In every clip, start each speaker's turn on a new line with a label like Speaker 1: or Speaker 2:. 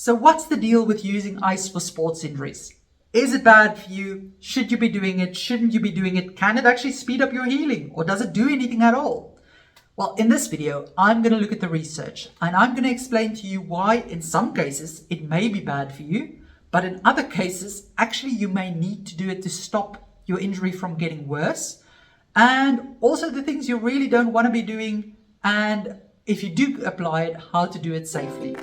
Speaker 1: So what's the deal with using ice for sports injuries? Is it bad for you? Should you be doing it? Shouldn't you be doing it? Can it actually speed up your healing, or does it do anything at all? Well, in this video, I'm going to look at the research and I'm going to explain to you why in some cases it may be bad for you, but in other cases, actually you may need to do it to stop your injury from getting worse, and also the things you really don't want to be doing, and if you do apply it, how to do it safely.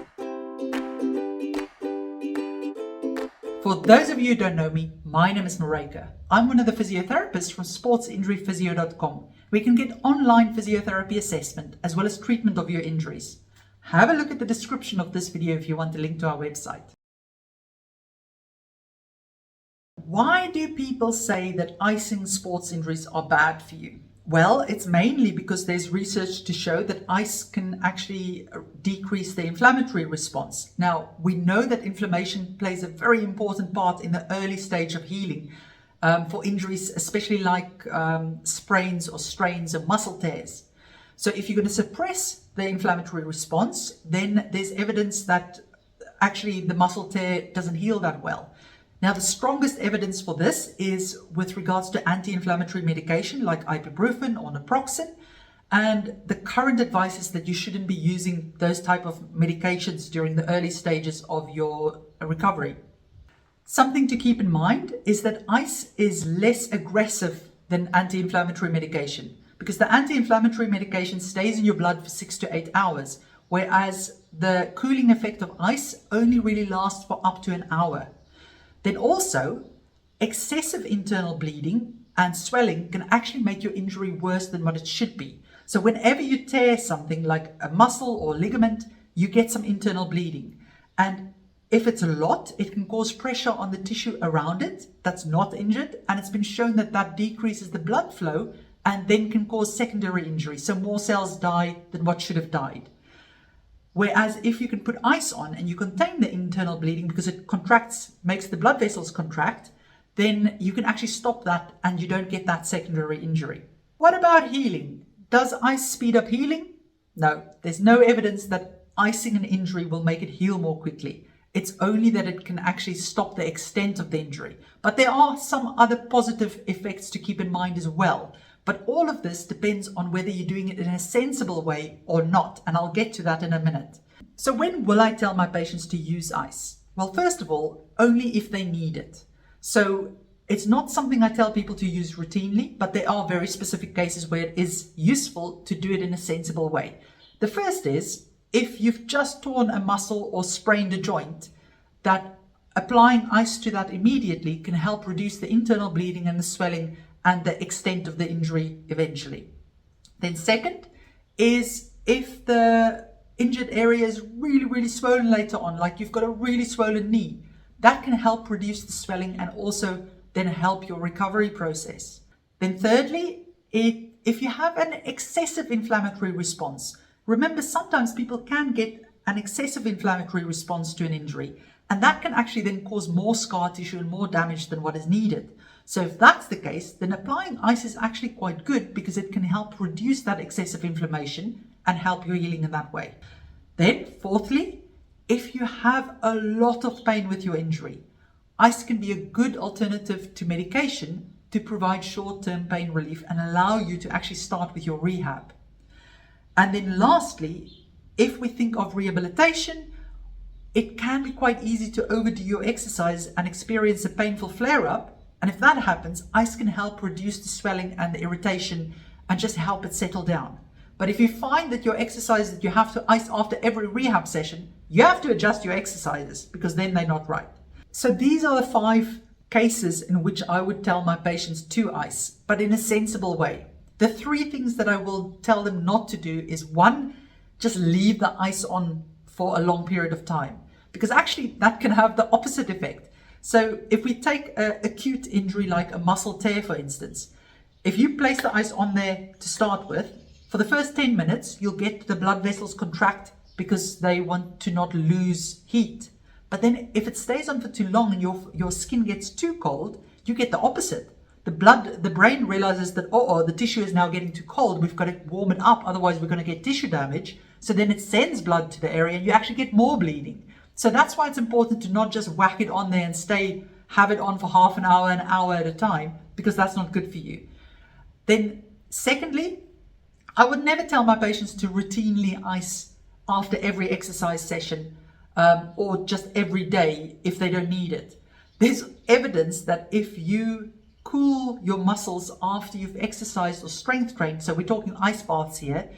Speaker 1: For those of you who don't know me, my name is Maryke. I'm one of the physiotherapists from sportsinjuryphysio.com. We can get online physiotherapy assessment as well as treatment of your injuries. Have a look at the description of this video if you want a link to our website. Why do people say that icing sports injuries are bad for you? Well, it's mainly because there's research to show that ice can actually decrease the inflammatory response. Now, we know that inflammation plays a very important part in the early stage of healing for injuries, especially like sprains or strains or muscle tears. So if you're going to suppress the inflammatory response, then there's evidence that actually the muscle tear doesn't heal that well. Now, the strongest evidence for this is with regards to anti-inflammatory medication like ibuprofen or naproxen. And the current advice is that you shouldn't be using those type of medications during the early stages of your recovery. Something to keep in mind is that ice is less aggressive than anti-inflammatory medication because the anti-inflammatory medication stays in your blood for 6 to 8 hours, whereas the cooling effect of ice only really lasts for up to an hour. Then also, excessive internal bleeding and swelling can actually make your injury worse than what it should be. So whenever you tear something like a muscle or ligament, you get some internal bleeding. And if it's a lot, it can cause pressure on the tissue around it that's not injured. And it's been shown that that decreases the blood flow and then can cause secondary injury. So more cells die than what should have died. Whereas if you can put ice on and you contain the internal bleeding because it contracts, makes the blood vessels contract, then you can actually stop that and you don't get that secondary injury. What about healing? Does ice speed up healing? No, there's no evidence that icing an injury will make it heal more quickly. It's only that it can actually stop the extent of the injury. But there are some other positive effects to keep in mind as well. But all of this depends on whether you're doing it in a sensible way or not. And I'll get to that in a minute. So when will I tell my patients to use ice? Well, first of all, only if they need it. So it's not something I tell people to use routinely, but there are very specific cases where it is useful to do it in a sensible way. The first is if you've just torn a muscle or sprained a joint, that applying ice to that immediately can help reduce the internal bleeding and the swelling and the extent of the injury eventually. Then second is if the injured area is really swollen later on, like you've got a really swollen knee, that can help reduce the swelling and also then help your recovery process. Then thirdly, if you have an excessive inflammatory response, remember sometimes people can get an excessive inflammatory response to an injury, and that can actually then cause more scar tissue and more damage than what is needed. So if that's the case, then applying ice is actually quite good because it can help reduce that excessive inflammation and help your healing in that way. Then fourthly, if you have a lot of pain with your injury, ice can be a good alternative to medication to provide short-term pain relief and allow you to actually start with your rehab. And then lastly, if we think of rehabilitation, it can be quite easy to overdo your exercise and experience a painful flare-up. And if that happens, ice can help reduce the swelling and the irritation and just help it settle down. But if you find that your exercise that you have to ice after every rehab session, you have to adjust your exercises because then they're not right. So these are the 5 cases in which I would tell my patients to ice, but in a sensible way. The 3 things that I will tell them not to do is 1, just leave the ice on for a long period of time, because actually that can have the opposite effect. So if we take an acute injury like a muscle tear, for instance, if you place the ice on there to start with, for the first 10 minutes, you'll get the blood vessels contract because they want to not lose heat. But then if it stays on for too long and your skin gets too cold, you get the opposite. The brain realizes that, the tissue is now getting too cold. We've got to warm it up. Otherwise, we're going to get tissue damage. So then it sends blood to the area and you actually get more bleeding. So that's why it's important to not just whack it on there and have it on for half an hour at a time, because that's not good for you. Then secondly, I would never tell my patients to routinely ice after every exercise session or just every day if they don't need it. There's evidence that if you cool your muscles after you've exercised or strength trained, so we're talking ice baths here,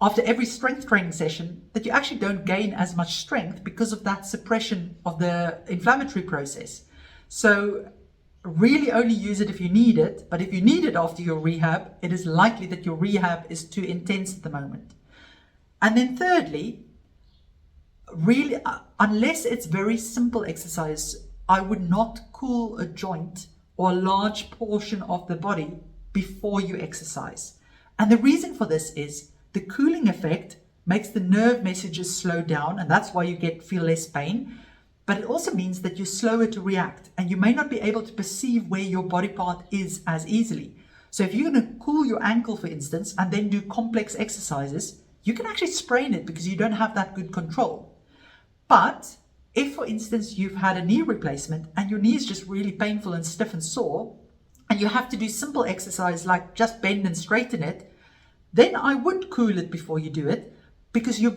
Speaker 1: after every strength training session, that you actually don't gain as much strength because of that suppression of the inflammatory process. So really only use it if you need it, but if you need it after your rehab, it is likely that your rehab is too intense at the moment. And then thirdly, really, unless it's very simple exercise, I would not cool a joint or a large portion of the body before you exercise. And the reason for this is the cooling effect makes the nerve messages slow down, and that's why you feel less pain. But it also means that you're slower to react, and you may not be able to perceive where your body part is as easily. So if you're going to cool your ankle, for instance, and then do complex exercises, you can actually sprain it because you don't have that good control. But if, for instance, you've had a knee replacement and your knee is just really painful and stiff and sore, and you have to do simple exercise like just bend and straighten it, then I would cool it before you do it, because you're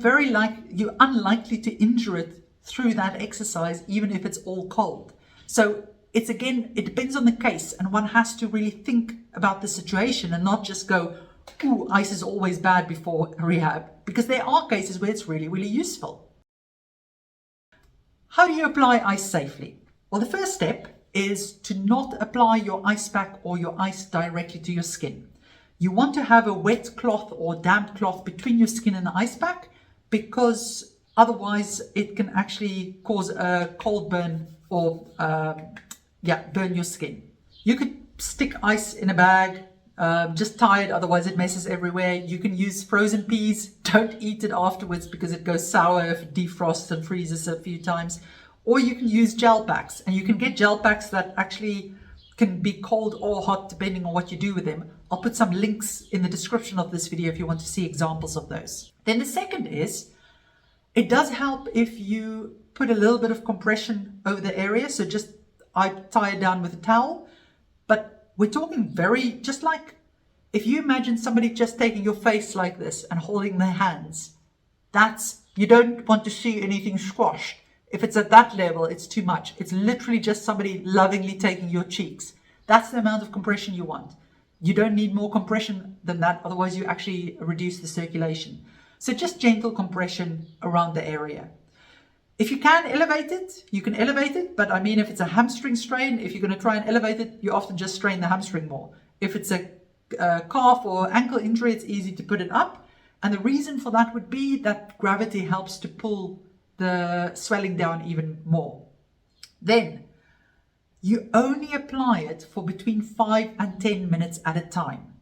Speaker 1: unlikely to injure it through that exercise, even if it's all cold. So it depends on the case, and one has to really think about the situation and not just go, ooh, ice is always bad before rehab, because there are cases where it's really, really useful. How do you apply ice safely? Well, the first step is to not apply your ice pack or your ice directly to your skin. You want to have a wet cloth or damp cloth between your skin and the ice pack, because otherwise it can actually cause a cold burn or burn your skin. You could stick ice in a bag, just tie it, otherwise it messes everywhere. You can use frozen peas. Don't eat it afterwards because it goes sour if it defrosts and freezes a few times. Or you can use gel packs, and you can get gel packs that actually can be cold or hot depending on what you do with them. I'll put some links in the description of this video if you want to see examples of those. Then the second is, it does help if you put a little bit of compression over the area. So I tie it down with a towel, but we're talking just like if you imagine somebody just taking your face like this and holding their hands, you don't want to see anything squashed. If it's at that level, it's too much. It's literally just somebody lovingly taking your cheeks. That's the amount of compression you want. You don't need more compression than that, otherwise you actually reduce the circulation. So just gentle compression around the area. If you can elevate it, you can elevate it, but I mean, if it's a hamstring strain, if you're going to try and elevate it, you often just strain the hamstring more. If it's a calf or ankle injury, it's easy to put it up. And the reason for that would be that gravity helps to pull the swelling down even more. Then you only apply it for between 5 and 10 minutes at a time.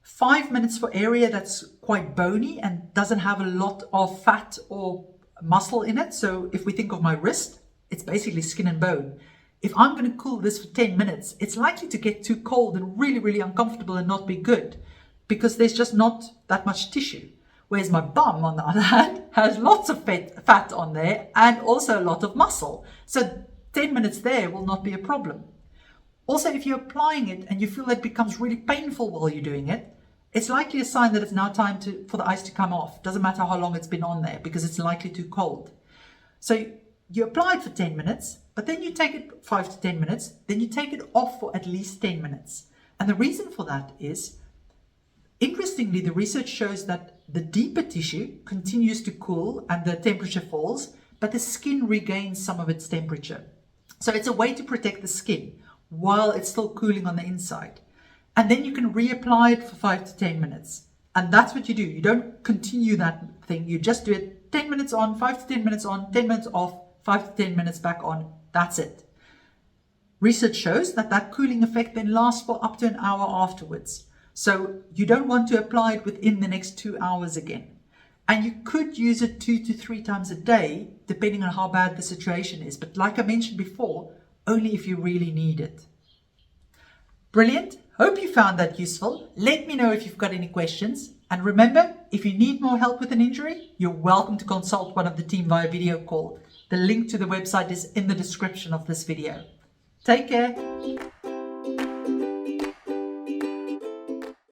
Speaker 1: 5 minutes for area that's quite bony and doesn't have a lot of fat or muscle in it. So if we think of my wrist, it's basically skin and bone. If I'm going to cool this for 10 minutes, it's likely to get too cold and really, really uncomfortable and not be good, because there's just not that much tissue. Whereas my bum, on the other hand, has lots of fat on there and also a lot of muscle. So 10 minutes there will not be a problem. Also, if you're applying it and you feel that it becomes really painful while you're doing it, it's likely a sign that it's now time for the ice to come off. Doesn't matter how long it's been on there, because it's likely too cold. So you apply it for 10 minutes, but then you take it 5 to 10 minutes, then you take it off for at least 10 minutes. And the reason for that is, interestingly, the research shows that the deeper tissue continues to cool and the temperature falls, but the skin regains some of its temperature. So it's a way to protect the skin while it's still cooling on the inside. And then you can reapply it for 5 to 10 minutes. And that's what you do. You don't continue that thing. You just do it 10 minutes on, 5 to 10 minutes on, 10 minutes off, 5 to 10 minutes back on. That's it. Research shows that cooling effect then lasts for up to an hour afterwards. So you don't want to apply it within the next 2 hours again. And you could use it 2 to 3 times a day, depending on how bad the situation is. But like I mentioned before, only if you really need it. Brilliant. Hope you found that useful. Let me know if you've got any questions. And remember, if you need more help with an injury, you're welcome to consult one of the team via video call. The link to the website is in the description of this video. Take care.